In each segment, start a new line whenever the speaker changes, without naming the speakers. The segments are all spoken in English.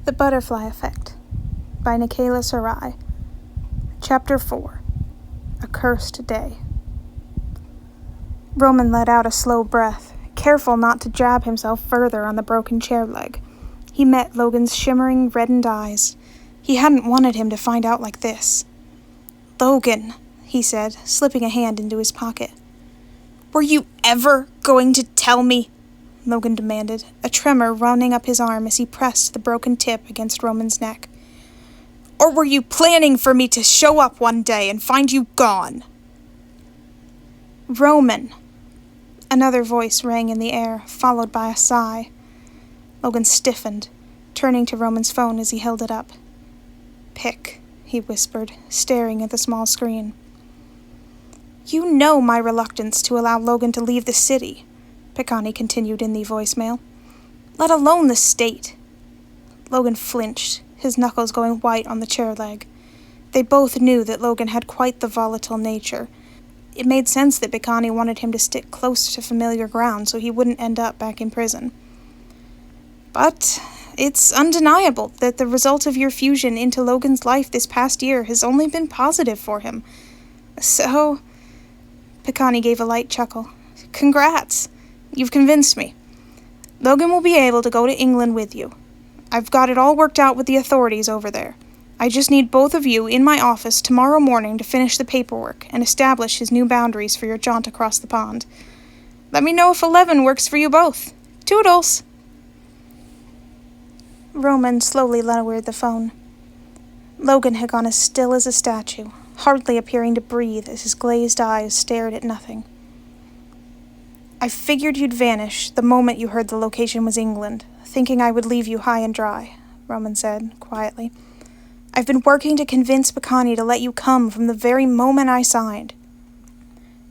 The Butterfly Effect by Nikayla Sarai. Chapter 4. A Cursed Day. Roman let out a slow breath, careful not to jab himself further on the broken chair leg. He met Logan's shimmering, reddened eyes. He hadn't wanted him to find out like this. "Logan," he said, slipping a hand into his pocket. "Were you ever going to tell me?" Logan demanded, a tremor running up his arm as he pressed the broken tip against Roman's neck. "Or were you planning for me to show up one day and find you gone?" "Roman." Another voice rang in the air, followed by a sigh. Logan stiffened, turning to Roman's phone as he held it up. "Pick," he whispered, staring at the small screen. "You know my reluctance to allow Logan to leave the city," Piccani continued in the voicemail. "Let alone the state." Logan flinched, his knuckles going white on the chair leg. They both knew that Logan had quite the volatile nature. It made sense that Piccani wanted him to stick close to familiar ground so he wouldn't end up back in prison. "But it's undeniable that the result of your fusion into Logan's life this past year has only been positive for him. So," Piccani gave a light chuckle, "congrats. You've convinced me. Logan will be able to go to England with you. I've got it all worked out with the authorities over there. I just need both of you in my office tomorrow morning to finish the paperwork and establish his new boundaries for your jaunt across the pond. Let me know if 11 works for you both. Toodles!" Roman slowly lowered the phone. Logan had gone as still as a statue, hardly appearing to breathe as his glazed eyes stared at nothing. "I figured you'd vanish the moment you heard the location was England, thinking I would leave you high and dry," Roman said, quietly. "I've been working to convince Piccani to let you come from the very moment I signed."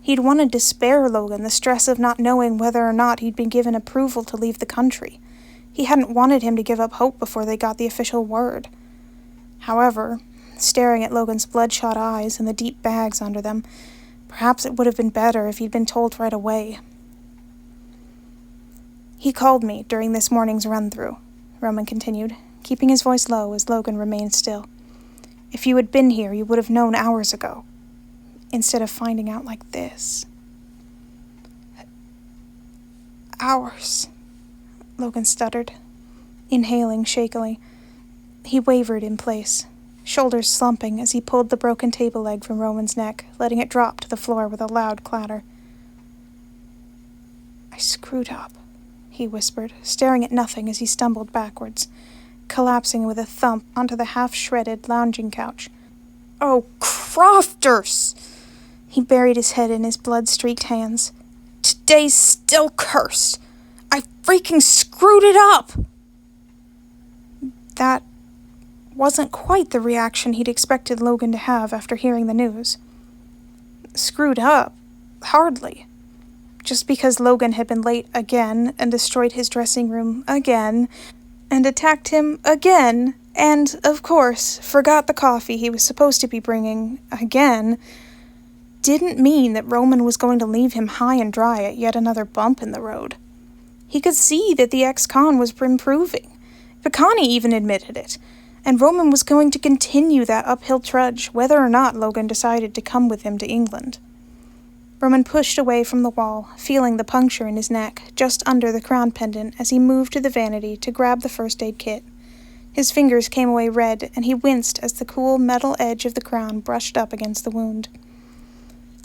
He'd wanted to spare Logan the stress of not knowing whether or not he'd been given approval to leave the country. He hadn't wanted him to give up hope before they got the official word. However, staring at Logan's bloodshot eyes and the deep bags under them, perhaps it would have been better if he'd been told right away. "He called me during this morning's run-through," Roman continued, keeping his voice low as Logan remained still. "If you had been here, you would have known hours ago, instead of finding out like this." "Hours," Logan stuttered, inhaling shakily. He wavered in place, shoulders slumping as he pulled the broken table leg from Roman's neck, letting it drop to the floor with a loud clatter. "I screwed up," he whispered, staring at nothing as he stumbled backwards, collapsing with a thump onto the half-shredded lounging couch. "Oh, Crofters!" He buried his head in his blood-streaked hands. "Today's still cursed! I freaking screwed it up!" That wasn't quite the reaction he'd expected Logan to have after hearing the news. Screwed up? Hardly. Just because Logan had been late again and destroyed his dressing room again and attacked him again and, of course, forgot the coffee he was supposed to be bringing again, didn't mean that Roman was going to leave him high and dry at yet another bump in the road. He could see that the ex-con was improving. Piccani even admitted it, and Roman was going to continue that uphill trudge whether or not Logan decided to come with him to England. Roman pushed away from the wall, feeling the puncture in his neck, just under the crown pendant as he moved to the vanity to grab the first aid kit. His fingers came away red, and he winced as the cool metal edge of the crown brushed up against the wound.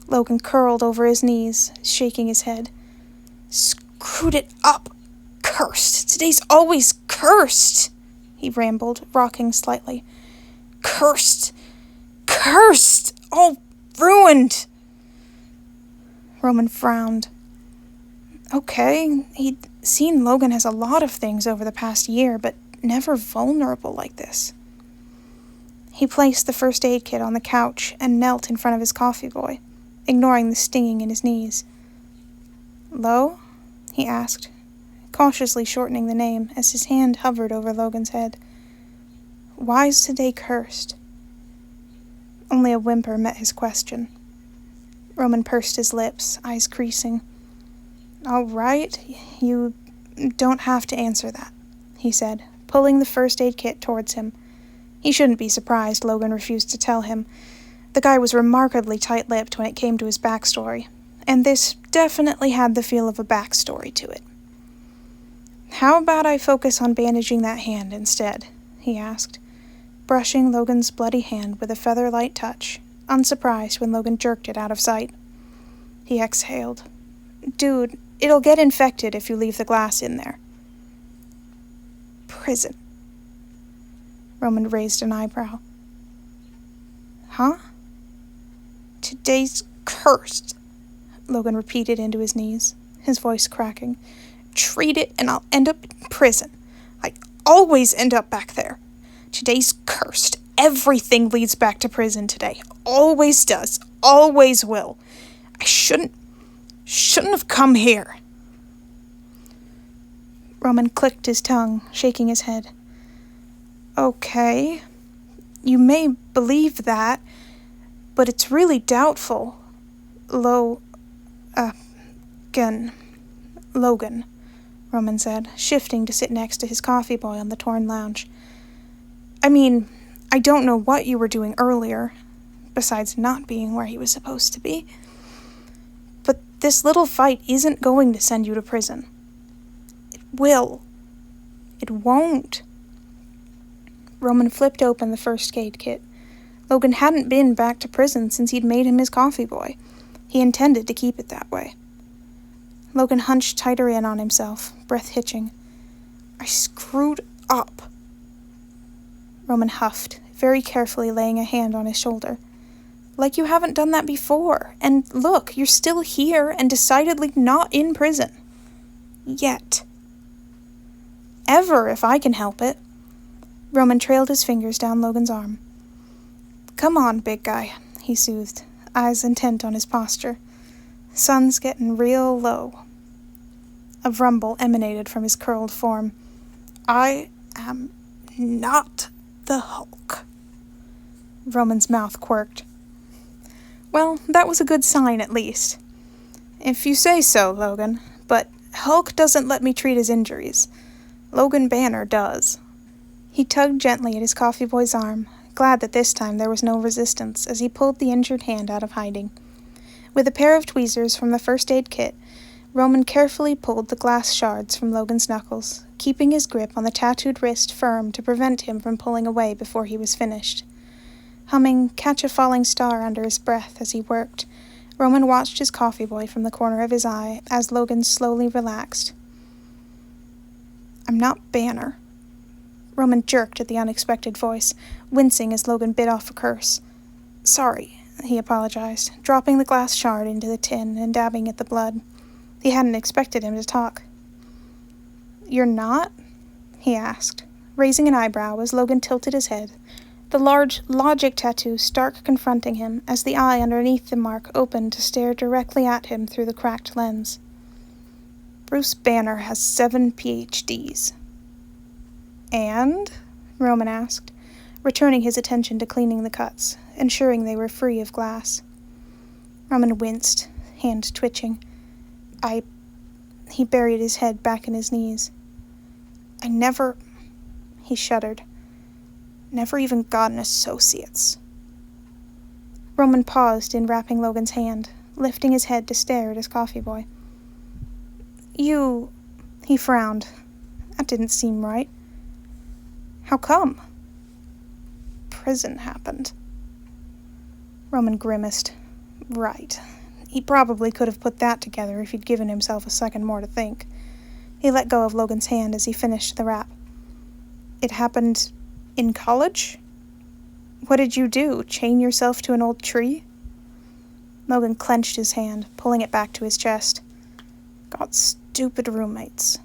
Logan curled over his knees, shaking his head. "Screwed it up! Cursed! Today's always cursed!" he rambled, rocking slightly. "Cursed! Cursed! All ruined!" Roman frowned. Okay, he'd seen Logan as a lot of things over the past year, but never vulnerable like this. He placed the first aid kit on the couch and knelt in front of his coffee boy, ignoring the stinging in his knees. "Lo?" he asked, cautiously shortening the name as his hand hovered over Logan's head. "Why is today cursed?" Only a whimper met his question. Roman pursed his lips, eyes creasing. "All right, you don't have to answer that," he said, pulling the first aid kit towards him. He shouldn't be surprised Logan refused to tell him. The guy was remarkably tight-lipped when it came to his backstory, and this definitely had the feel of a backstory to it. "How about I focus on bandaging that hand instead?" he asked, brushing Logan's bloody hand with a feather-light touch, unsurprised when Logan jerked it out of sight. He exhaled. "Dude, it'll get infected if you leave the glass in there." "Prison." Roman raised an eyebrow. "Huh?" "Today's cursed," Logan repeated into his knees, his voice cracking. "Treat it and I'll end up in prison. I always end up back there. Today's cursed. Everything leads back to prison today. Always does. Always will. I shouldn't have come here." Roman clicked his tongue, shaking his head. "Okay, you may believe that, but it's really doubtful. Logan, Roman said, shifting to sit next to his coffee boy on the torn lounge. "I mean, I don't know what you were doing earlier, besides not being where he was supposed to be. But this little fight isn't going to send you to prison. It will. It won't." Roman flipped open the first aid kit. Logan hadn't been back to prison since he'd made him his coffee boy. He intended to keep it that way. Logan hunched tighter in on himself, breath hitching. "I screwed up." Roman huffed, very carefully laying a hand on his shoulder. "Like you haven't done that before. And look, you're still here and decidedly not in prison. Yet. Ever, if I can help it." Roman trailed his fingers down Logan's arm. "Come on, big guy," he soothed, eyes intent on his posture. "Sun's getting real low." A rumble emanated from his curled form. "I am not the Hulk." Roman's mouth quirked. "Well, that was a good sign, at least." "If you say so, Logan. But Hulk doesn't let me treat his injuries. Logan Banner does." He tugged gently at his coffee boy's arm, glad that this time there was no resistance as he pulled the injured hand out of hiding. With a pair of tweezers from the first aid kit, Roman carefully pulled the glass shards from Logan's knuckles, keeping his grip on the tattooed wrist firm to prevent him from pulling away before he was finished. Humming "Catch a Falling Star" under his breath as he worked, Roman watched his coffee boy from the corner of his eye as Logan slowly relaxed. "I'm not Banner." Roman jerked at the unexpected voice, wincing as Logan bit off a curse. "Sorry," he apologized, dropping the glass shard into the tin and dabbing at the blood. He hadn't expected him to talk. "You're not?" he asked, raising an eyebrow as Logan tilted his head, the large logic tattoo stark confronting him as the eye underneath the mark opened to stare directly at him through the cracked lens. "Bruce Banner has 7 PhDs. "And?" Roman asked, returning his attention to cleaning the cuts, ensuring they were free of glass. Roman winced, hand twitching. He buried his head back in his knees. He shuddered. "Never even got an associate's." Roman paused in wrapping Logan's hand, lifting his head to stare at his coffee boy. He frowned. "That didn't seem right." "How come?" "Prison happened." Roman grimaced. Right. He probably could have put that together if he'd given himself a second more to think. He let go of Logan's hand as he finished the wrap. "It happened in college? What did you do, chain yourself to an old tree?" Logan clenched his hand, pulling it back to his chest. "Got stupid roommates."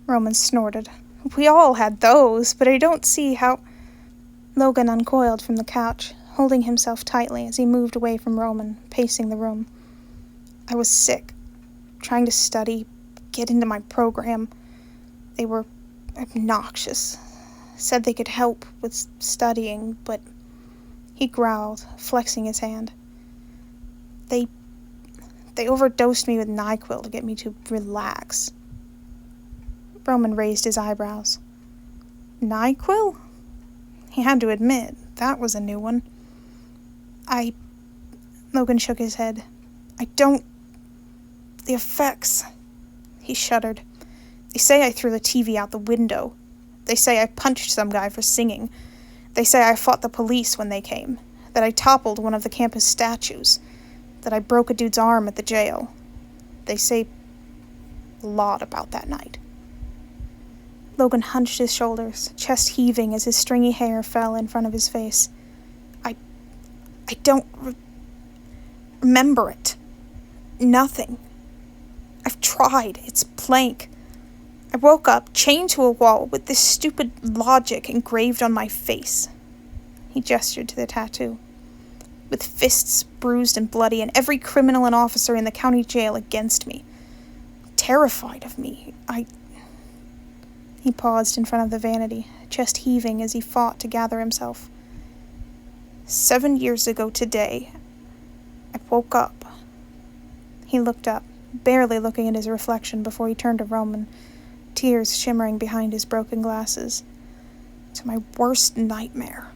Roman snorted. "We all had those, but I don't see how—" Logan uncoiled from the couch, holding himself tightly as he moved away from Roman, pacing the room. "I was sick, trying to study, get into my program. They were obnoxious. Said they could help with studying, but..." He growled, flexing his hand. They overdosed me with NyQuil to get me to relax." Roman raised his eyebrows. NyQuil? He had to admit, that was a new one. Logan shook his head. The effects. He shuddered. They say I threw the TV out the window. They say I punched some guy for singing. They say I fought the police when they came. That I toppled one of the campus statues. That I broke a dude's arm at the jail. They say a lot about that night. Logan hunched his shoulders, chest heaving as his stringy hair fell in front of his face. I don't remember it. Nothing. I've tried. It's blank. I woke up, chained to a wall, with this stupid logic engraved on my face. He gestured to the tattoo. With fists bruised and bloody, and every criminal and officer in the county jail against me. Terrified of me. He paused in front of the vanity, chest heaving as he fought to gather himself. 7 years ago today, I woke up. He looked up, barely looking at his reflection before he turned to Roman, tears shimmering behind his broken glasses. To my worst nightmare.